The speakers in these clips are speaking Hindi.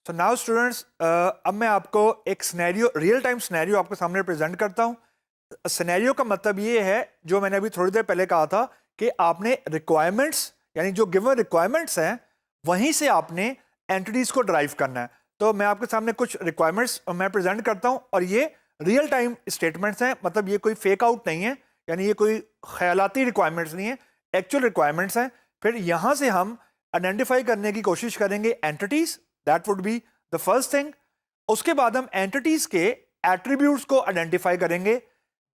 तो नाउ स्टूडेंट्स, अब मैं आपको एक सिनेरियो, रियल टाइम सिनेरियो आपके सामने प्रेजेंट करता हूँ। सिनेरियो का मतलब ये है, जो मैंने अभी थोड़ी देर पहले कहा था, कि आपने रिक्वायरमेंट्स, यानी जो गिवन रिक्वायरमेंट्स हैं, वहीं से आपने एंटिटीज को ड्राइव करना है। तो मैं आपके सामने कुछ रिक्वायरमेंट्स मैं प्रेजेंट करता हूँ, और ये रियल टाइम स्टेटमेंट्स हैं। मतलब ये कोई फेक आउट नहीं है, यानी ये कोई ख्यालाती रिक्वायरमेंट्स नहीं है, एक्चुअल रिक्वायरमेंट्स हैं। फिर यहाँ से हम आइडेंटिफाई करने की कोशिश करेंगे entities, that would be the first thing. उसके बाद हम एंटिटीज के एट्रीब्यूट्स को आइडेंटिफाई करेंगे।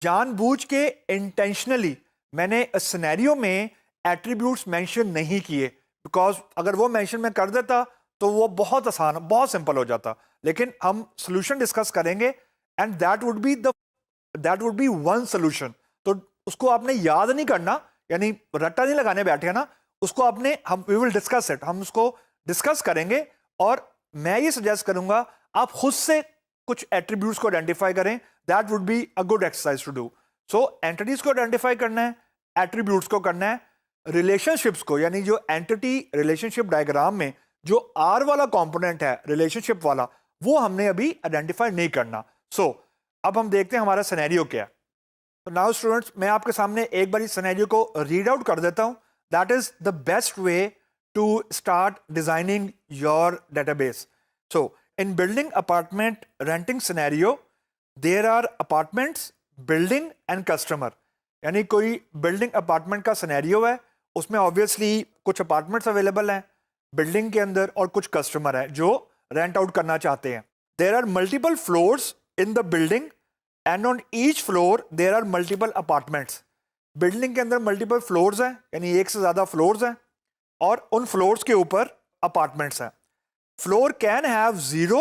जानबूझ के इंटेंशनली मैंने सिनेरियो में एट्रीब्यूट्स मेंशन नहीं किए, बिकॉज अगर वो मेंशन मैं कर देता तो वो बहुत आसान, बहुत सिंपल हो जाता। लेकिन हम सोल्यूशन डिस्कस करेंगे, and that would B one solution. तो उसको आपने याद नहीं करना, यानी रट्टा नहीं लगाने बैठे ना, उसको आपने, हम वी विल डिस्कस इट, हम उसको डिस्कस करेंगे। और मैं ये सजेस्ट करूंगा आप खुद से कुछ एट्रीब्यूट्स को आइडेंटिफाई करें। That would be a good exercise to do. So entities को आइडेंटिफाई करना है, एट्रीब्यूट्स को करना है, रिलेशनशिप्स को, यानी जो एंटिटी रिलेशनशिप डायग्राम में जो आर वाला कंपोनेंट है रिलेशनशिप वाला, वो हमने अभी आइडेंटिफाई नहीं करना। सो अब हम देखते हैं हमारा सिनेरियो क्या है। तो नाउ स्टूडेंट्स, मैं आपके सामने एक बार इस सिनेरियो को रीड आउट कर देता हूं। That is the best way to start designing your database. So, in building apartment renting scenario, there are apartments, building and customer. यानी कोई बिल्डिंग अपार्टमेंट का सिनेरियो है, उसमें ऑब्वियसली कुछ अपार्टमेंट्स अवेलेबल हैं बिल्डिंग के अंदर, और कुछ कस्टमर है जो रेंट आउट करना चाहते हैं। There are multiple floors in the building, and on each floor there are multiple apartments. Building के अंदर मल्टीपल फ्लोर्स हैं, यानी एक से ज़्यादा फ्लोर्स हैं, और उन फ्लोर्स के ऊपर अपार्टमेंट्स हैं। फ्लोर कैन हैव जीरो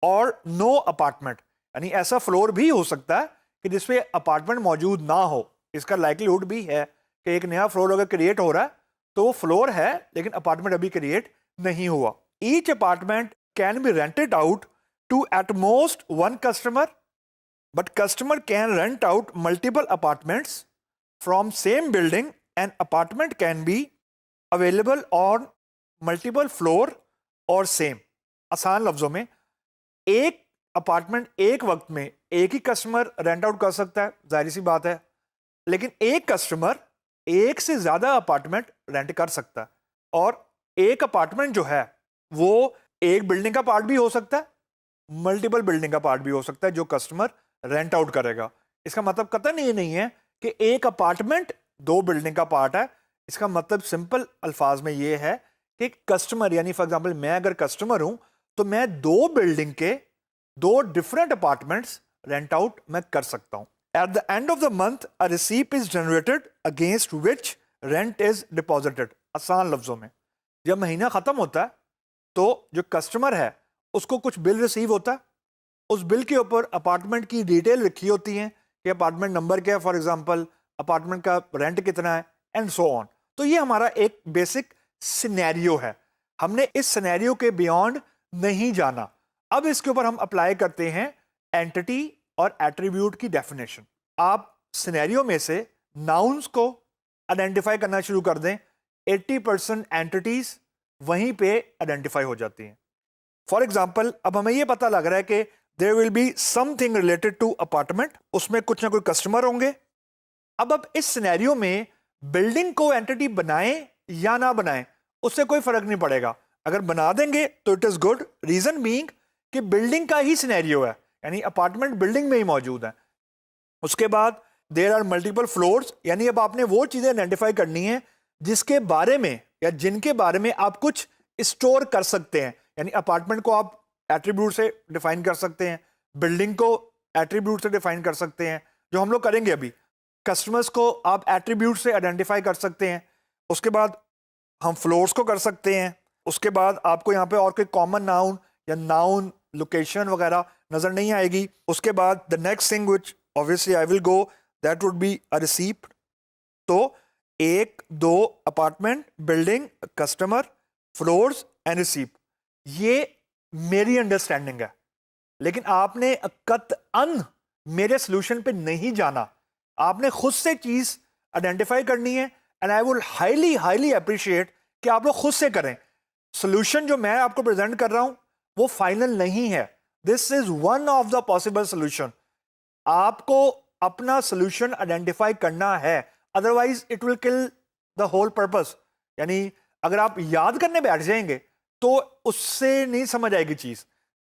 और नो अपार्टमेंट, यानी ऐसा फ्लोर भी हो सकता है कि जिसपे अपार्टमेंट मौजूद ना हो। इसका लाइक्लीहुड भी है कि एक नया फ्लोर अगर क्रिएट हो रहा है तो वो फ्लोर है लेकिन अपार्टमेंट अभी क्रिएट नहीं हुआ। Each apartment can be rented out to at most one customer, but customer can rent out multiple apartments from same building, and apartment can be available on multiple floor और सेम। आसान लफ्जों में, एक अपार्टमेंट एक वक्त में एक ही कस्टमर रेंट आउट कर सकता है, जाहिर सी बात है, लेकिन एक कस्टमर एक से ज्यादा अपार्टमेंट रेंट कर सकता है। और एक अपार्टमेंट जो है वो एक बिल्डिंग का पार्ट भी हो सकता है, मल्टीपल बिल्डिंग का पार्ट भी हो सकता है जो कस्टमर रेंट आउट करेगा। इसका मतलब कतई ये नहीं है कि एक अपार्टमेंट दो बिल्डिंग का पार्ट है। इसका मतलब सिंपल अल्फाज में ये है कि कस्टमर, यानी फॉर एग्जांपल मैं अगर कस्टमर हूं तो मैं दो बिल्डिंग के दो डिफरेंट अपार्टमेंट्स रेंट आउट मैं कर सकता हूं। Eight the end of the month a receipt is generated against which rent is deposited. आसान लफ्जों में, जब महीना खत्म होता है तो जो कस्टमर है उसको कुछ बिल रिसीव होता है, उस बिल के ऊपर अपार्टमेंट की डिटेल लिखी होती है कि अपार्टमेंट नंबर क्या है, फॉर एग्जाम्पल अपार्टमेंट का रेंट कितना है, एंड सो ऑन। तो ये हमारा एक बेसिक सिनेरियो है। हमने इस सिनेरियो के बियॉन्ड नहीं जाना। अब इसके ऊपर हम अप्लाई करते हैं एंटिटी और एट्रीब्यूट की डेफिनेशन। आप सिनेरियो में से नाउन्स को आइडेंटिफाई करना शुरू कर दें, 80% एंटिटीज वहीं पे आइडेंटिफाई हो जाती हैं। फॉर एग्जाम्पल, अब हमें यह पता लग रहा है कि there will be something related to apartment, उसमें कुछ ना कोई कस्टमर होंगे। अब इस सिनेरियो में बिल्डिंग को एंटिटी बनाएं या ना बनाएं उससे कोई फर्क नहीं पड़ेगा। अगर बना देंगे तो it is good, reason being कि बिल्डिंग का ही सिनेरियो है, यानी अपार्टमेंट बिल्डिंग में ही मौजूद है। उसके बाद देयर आर मल्टीपल फ्लोर्स, यानी अब आपने वो चीजें आइडेंटिफाई करनी है जिसके बारे में या जिनके बारे में आप कुछ स्टोर कर सकते हैं। यानी अपार्टमेंट को आप एट्रीब्यूट से डिफाइन कर सकते हैं, बिल्डिंग को एट्रीब्यूट से डिफाइन कर सकते हैं, जो हम लोग करेंगे अभी। कस्टमर्स को आप एट्रीब्यूट से आइडेंटिफाई कर सकते हैं। उसके बाद हम फ्लोर्स को कर सकते हैं। उसके बाद आपको यहाँ पे और कोई कॉमन नाउन या नाउन लोकेशन वगैरह नजर नहीं आएगी। उसके बाद the next thing which obviously I will go, that would be a receipt. तो एक दो apartment, building, customer, floors and receipt, ये मेरी अंडरस्टैंडिंग है। लेकिन आपने कतअन मेरे सोल्यूशन पे नहीं जाना, आपने खुद से चीज आइडेंटिफाई करनी है। And I will highly highly appreciate कि आप लोग खुद से करें। सोल्यूशन जो मैं आपको प्रेजेंट कर रहा हूं वो फाइनल नहीं है। This is one of the possible solution. आपको अपना सोल्यूशन आइडेंटिफाई करना है, otherwise it will kill the whole purpose. यानी अगर आप याद करने बैठ जाएंगे तो उससे नहीं समझ आएगी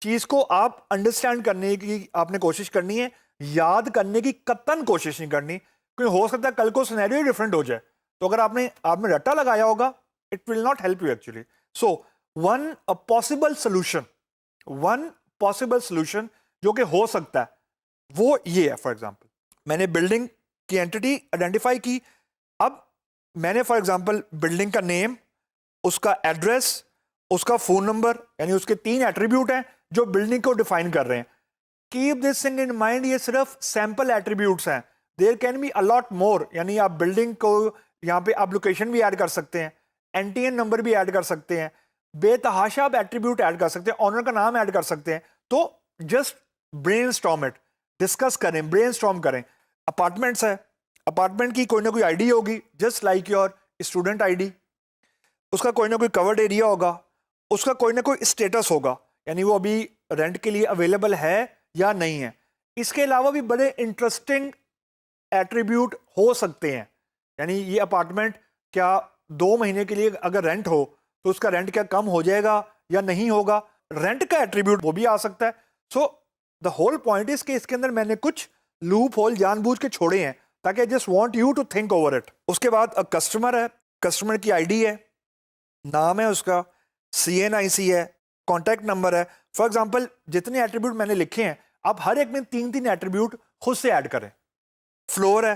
चीज को आप अंडरस्टैंड करने की आपने कोशिश करनी है, याद करने की कतन कोशिश नहीं करनी, क्योंकि हो सकता है कल को सिनेरियो डिफरेंट हो जाए। तो अगर आपने रट्टा लगाया होगा, it will not help you actually. So one possible solution जो कि हो सकता है वो ये है। फॉर एग्जांपल मैंने बिल्डिंग की एंटिटी आइडेंटिफाई की। अब मैंने फॉर एग्जांपल बिल्डिंग का नेम, उसका एड्रेस, उसका फोन नंबर, यानी उसके 3 एट्रीब्यूट हैं जो बिल्डिंग को डिफाइन कर रहे हैं। Keep this thing in mind, ये सिर्फ सैंपल एट्रीब्यूट्स हैं, there can be a lot more. यानी आप बिल्डिंग को यहाँ पे आप लोकेशन भी ऐड कर सकते हैं, एनटीएन नंबर भी ऐड कर सकते हैं, बेतहाशा आप एट्रीब्यूट ऐड कर सकते हैं, ऑनर का नाम ऐड कर सकते हैं। तो जस्ट ब्रेनस्टॉर्म इट, डिस्कस करें, ब्रेनस्टॉर्म करें। अपार्टमेंट्स है, अपार्टमेंट की कोई ना कोई आईडी होगी, just like your student ID. उसका कोई ना कोई कवर्ड एरिया होगा, उसका कोई ना कोई स्टेटस होगा, यानी वो अभी रेंट के लिए अवेलेबल है या नहीं है। इसके अलावा भी बड़े इंटरेस्टिंग एट्रीब्यूट हो सकते हैं। यानी ये अपार्टमेंट क्या 2 महीने के लिए अगर रेंट हो तो उसका रेंट क्या कम हो जाएगा या नहीं होगा, रेंट का एट्रीब्यूट वो भी आ सकता है। So the whole point is कि इसके अंदर मैंने कुछ लूप होल जानबूझ के छोड़े हैं ताकि I just want you to think over it. उसके बाद कस्टमर है, कस्टमर की आईडी है, नाम है उसका, CNIC है, कॉन्टैक्ट नंबर है। फॉर एग्जाम्पल जितने एट्रीब्यूट मैंने लिखे हैं आप हर एक में 3-3 एट्रीब्यूट खुद से ऐड करें। फ्लोर है,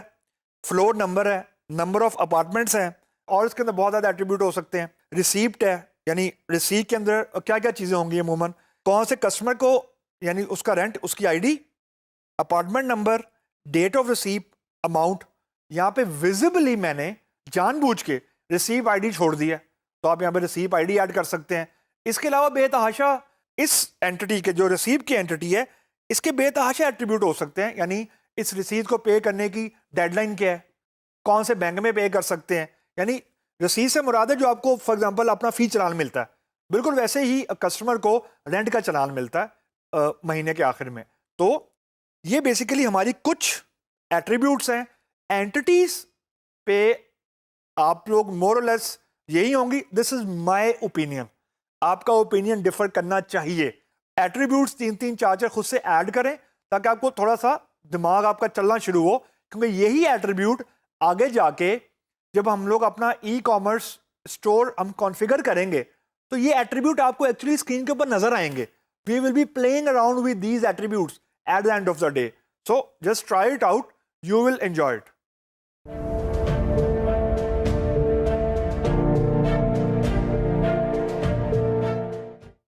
फ्लोर नंबर है, नंबर ऑफ अपार्टमेंट्स हैं, और इसके अंदर बहुत ज़्यादा एट्रीब्यूट हो सकते हैं। रिसीप्ट है, यानी रिसीप्ट के अंदर क्या क्या चीज़ें होंगी अमूमन, कौन से कस्टमर को यानी उसका रेंट, उसकी ID, apartment number, date of receipt, amount. यहाँ पे विजिबली मैंने जानबूझ के रिसीव आईडी छोड़ दी है, तो आप यहाँ पे रिसीव आईडी ऐड कर सकते हैं। इसके अलावा बेतहाशा इस एंटिटी के, जो रिसीव की एंटिटी है, इसके बेतहाशा एट्रीब्यूट हो सकते हैं। यानी इस रसीद को पे करने की डेडलाइन क्या है, कौन से बैंक में पे कर सकते हैं। यानी रसीद से मुराद है जो आपको फॉर एग्जांपल अपना फी चलान मिलता है, बिल्कुल वैसे ही कस्टमर को रेंट का चलान मिलता है महीने के आखिर में। तो ये बेसिकली हमारी कुछ एट्रीब्यूट्स हैं। एंटिटीज पे आप लोग मोर और लेस यही होंगी। दिस इज माय ओपिनियन, आपका ओपिनियन डिफर करना चाहिए। एट्रीब्यूट्स 3-3 4-4 खुद से ऐड करें ताकि आपको थोड़ा सा दिमाग आपका चलना शुरू हो, क्योंकि यही एट्रीब्यूट आगे जाके जब हम लोग अपना ई-कॉमर्स स्टोर हम कॉन्फ़िगर करेंगे तो ये एट्रीब्यूट आपको एक्चुअली स्क्रीन के ऊपर नजर आएंगे। We will be playing around with these attributes at the end of the day. So just try it out, you will enjoy it.